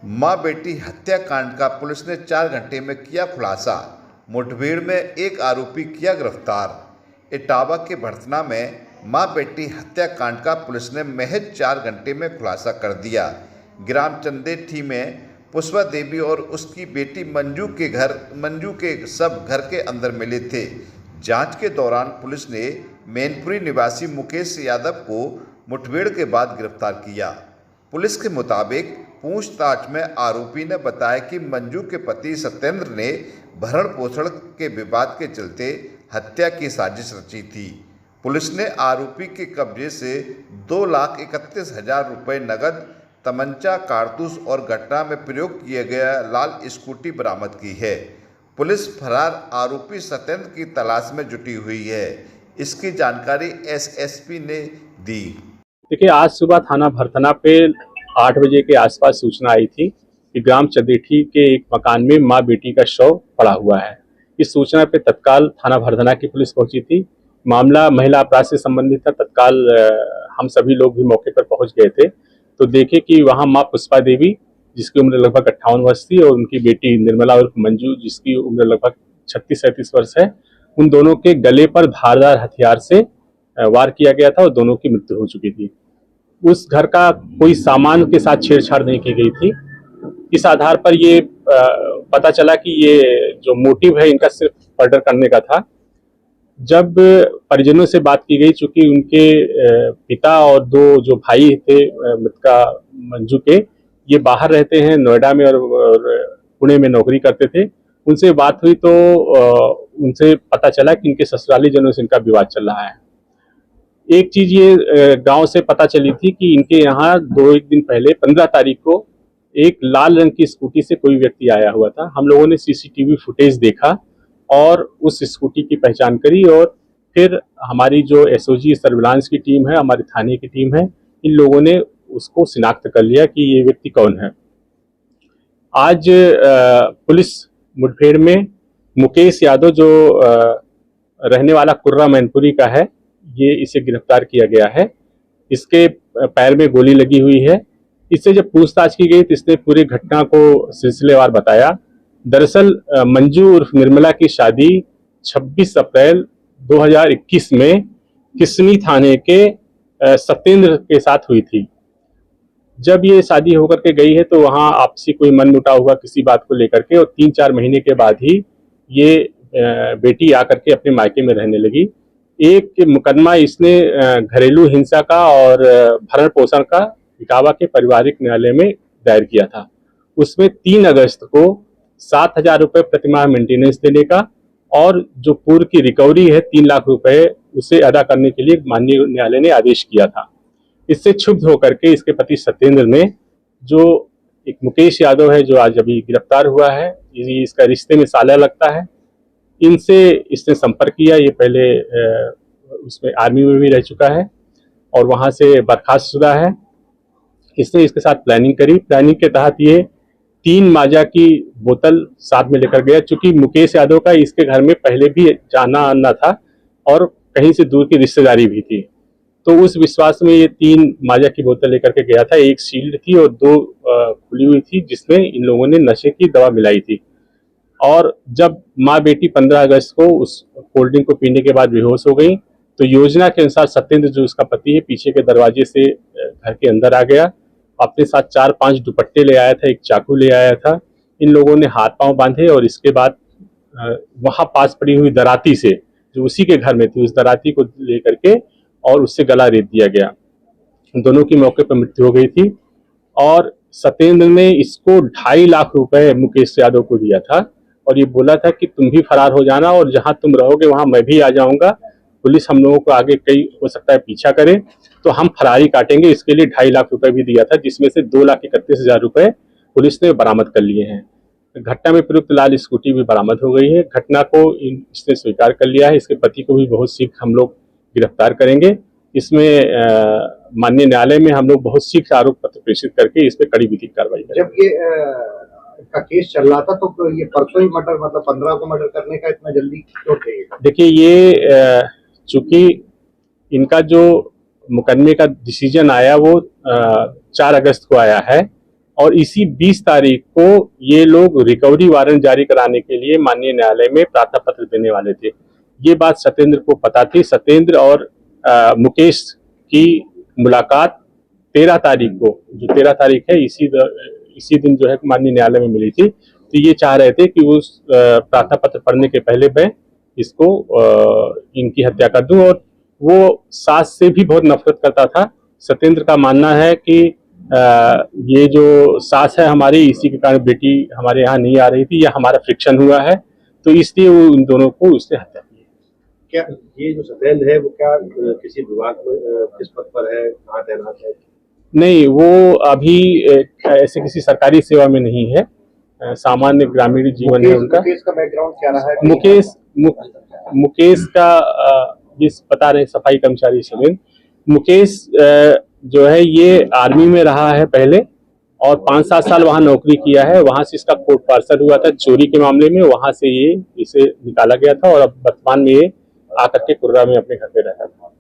मां बेटी हत्याकांड का पुलिस ने 4 घंटे में किया खुलासा। मुठभेड़ में एक आरोपी किया गिरफ्तार। इटावा के भड़तना में मां बेटी हत्याकांड का पुलिस ने महज 4 घंटे में खुलासा कर दिया। ग्राम चंदेठी में पुष्पा देवी और उसकी बेटी मंजू के सब घर के अंदर मिले थे। जांच के दौरान पुलिस ने मैनपुरी निवासी मुकेश यादव को मुठभेड़ के बाद गिरफ्तार किया। पुलिस के मुताबिक पूछताछ में आरोपी ने बताया कि मंजू के पति सत्येंद्र ने भरण पोषण के विवाद के चलते हत्या की साजिश रची थी। पुलिस ने आरोपी के कब्जे से 2,31,000 रुपये नकद, तमंचा, कारतूस और घटना में प्रयोग किया गया लाल स्कूटी बरामद की है। पुलिस फरार आरोपी सत्येंद्र की तलाश में जुटी हुई है। इसकी जानकारी एसएसपी ने दी। देखिए, आज सुबह थाना भड़तना पे 8 बजे के आसपास सूचना आई थी कि ग्राम चंदेठी के एक मकान में मां बेटी का शव पड़ा हुआ है। इस सूचना पे तत्काल थाना भड़तना की पुलिस पहुंची थी। मामला महिला अपराध से संबंधित था। तत्काल हम सभी लोग भी मौके पर पहुंच गए थे तो देखे कि वहां मां पुष्पा देवी, जिसकी उम्र लगभग 58 वर्ष थी, और उनकी बेटी निर्मला उर्फ मंजू, जिसकी उम्र लगभग 36-37 वर्ष है, उन दोनों के गले पर धारदार हथियार से वार किया गया था और दोनों की मृत्यु हो चुकी थी। उस घर का कोई सामान के साथ छेड़छाड़ नहीं की गई थी। इस आधार पर ये पता चला कि ये जो मोटिव है इनका सिर्फ मर्डर करने का था। जब परिजनों से बात की गई, चूंकि उनके पिता और 2 जो भाई थे मृतका मंजू के, ये बाहर रहते हैं, नोएडा में और पुणे में नौकरी करते थे। उनसे बात हुई तो उनसे पता चला कि इनके ससुराली जनों से इनका विवाद चल रहा है। एक चीज ये गांव से पता चली थी कि इनके यहाँ 2-1 दिन पहले 15 तारीख को एक लाल रंग की स्कूटी से कोई व्यक्ति आया हुआ था। हम लोगों ने सीसीटीवी फुटेज देखा और उस स्कूटी की पहचान करी और फिर हमारी जो एसओजी सर्विलांस की टीम है, हमारे थाने की टीम है, इन लोगों ने उसको शिनाख्त कर लिया कि ये व्यक्ति कौन है। आज पुलिस मुठभेड़ में मुकेश यादव, जो रहने वाला कुर्रा मैनपुरी का है, ये इसे गिरफ्तार किया गया है। इसके पैर में गोली लगी हुई है। इससे जब पूछताछ की गई तो इसने पूरी घटना को सिलसिलेवार बताया। दरअसल मंजू उर्फ निर्मला की शादी 26 अप्रैल 2021 में किसनी थाने के सत्येंद्र के साथ हुई थी। जब ये शादी होकर के गई है तो वहां आपसी कोई मनमुटाव हुआ किसी बात को लेकर के, और 3-4 महीने के बाद ही ये बेटी आकर के अपने मायके में रहने लगी। एक मुकदमा इसने घरेलू हिंसा का और भरण पोषण का इटावा के पारिवारिक न्यायालय में दायर किया था। उसमें 3 अगस्त को 7,000 रुपये प्रतिमाह मेंटेनेंस देने का और जो पूर्व की रिकवरी है 3 लाख रुपए, उसे अदा करने के लिए माननीय न्यायालय ने आदेश किया था। इससे क्षुब्ध होकर के इसके पति सत्येंद्र ने, जो एक मुकेश यादव है जो आज अभी गिरफ्तार हुआ है, इसका रिश्ते में साला लगता है, इनसे इसने संपर्क किया। ये पहले उसमें आर्मी में भी रह चुका है और वहां से बर्खास्तशुदा है। इसने इसके साथ प्लानिंग करी। प्लानिंग के तहत ये 3 माजा की बोतल साथ में लेकर गया। चूंकि मुकेश यादव का इसके घर में पहले भी जाना आना था और कहीं से दूर की रिश्तेदारी भी थी, तो उस विश्वास में ये 3 माजा की बोतल लेकर के गया था। एक सील्ड थी और 2 खुली हुई थी, जिसमें इन लोगों ने नशे की दवा मिलाई थी। और जब माँ बेटी 15 अगस्त को उस कोल्ड ड्रिंक को पीने के बाद बेहोश हो गई तो योजना के अनुसार सत्येंद्र, जो उसका पति है, पीछे के दरवाजे से घर के अंदर आ गया। अपने साथ 4-5 दुपट्टे ले आया था, एक चाकू ले आया था। इन लोगों ने हाथ पांव बांधे और इसके बाद वहां पास पड़ी हुई दराती से, जो उसी के घर में थी, उस दराती को लेकर के और उससे गला रेत दिया गया। दोनों की मौके पर मृत्यु हो गई थी। और सत्येंद्र ने इसको 2.5 लाख रुपए मुकेश यादव को दिया था और ये बोला था कि तुम भी फरार हो जाना और जहां तुम रहोगे वहां मैं भी आ जाऊंगा। पुलिस हम लोगों को आगे कई हो सकता है पीछा करे तो हम फरारी काटेंगे। इसके लिए 2.5 लाख रुपए भी दिया था, जिसमें से 2,31,000 रुपए पुलिस ने बरामद कर लिए हैं। घटना में प्रयुक्त लाल स्कूटी भी बरामद हो गई है। घटना को इसने स्वीकार कर लिया है। इसके पति को भी बहुत शीघ्र हम लोग गिरफ्तार करेंगे। इसमें माननीय न्यायालय में हम लोग बहुत शीघ्र आरोप पत्र प्रेषित करके इस पर कड़ी विधिक कार्रवाई करेंगे। जब ये का केस चल रहा था तो ये परसों ही मर्डर, मतलब 15 को मर्डर करने का इतना जल्दी क्यों चाहिए? देखिए, ये चूंकि इनका जो मुकदमे का डिसीजन आया वो 4 अगस्त को आया है, और इसी 20 तारीख को ये लोग रिकवरी वारंट जारी कराने के लिए माननीय न्यायालय में प्रार्थना पत्र देने वाले थे। ये बात सत्येंद्र को पता थी। सत्येंद्र और मुकेश की मुलाकात 13 तारीख को, जो 13 तारीख है, इसी दिन जो है माननीय न्यायालय में मिली थी। तो ये चाह रहे थे कि उस प्रार्थना पत्र पढ़ने के पहले मैं इसको इनकी हत्या कर दूं। और वो सास से भी बहुत नफरत करता था। सत्येंद्र का मानना है कि ये जो सास है हमारी, इसी के कारण बेटी हमारे यहाँ नहीं आ रही थी, या हमारा फ्रिक्शन हुआ है, तो इसलिए वो इन दोनों को उसने हत्या की। क्या ये जो सत्येंद्र है वो क्या किसी विभाग में किस पद पर है, कहाँ तैनात है? नहीं, वो अभी ऐसे किसी सरकारी सेवा में नहीं है, सामान्य ग्रामीण जीवन है उनका। मुकेश का बैकग्राउंड क्या रहा है? मुकेश का जिस बता रहे सफाई कर्मचारी समेत, मुकेश जो है ये आर्मी में रहा है पहले, और 5-7 साल वहां नौकरी किया है। वहां से इसका कोर्ट पार्सल हुआ था चोरी के मामले में, वहां से ये इसे निकाला गया था, और अब वर्तमान में ये आकर के कुर्रा में अपने घर पे रहता था।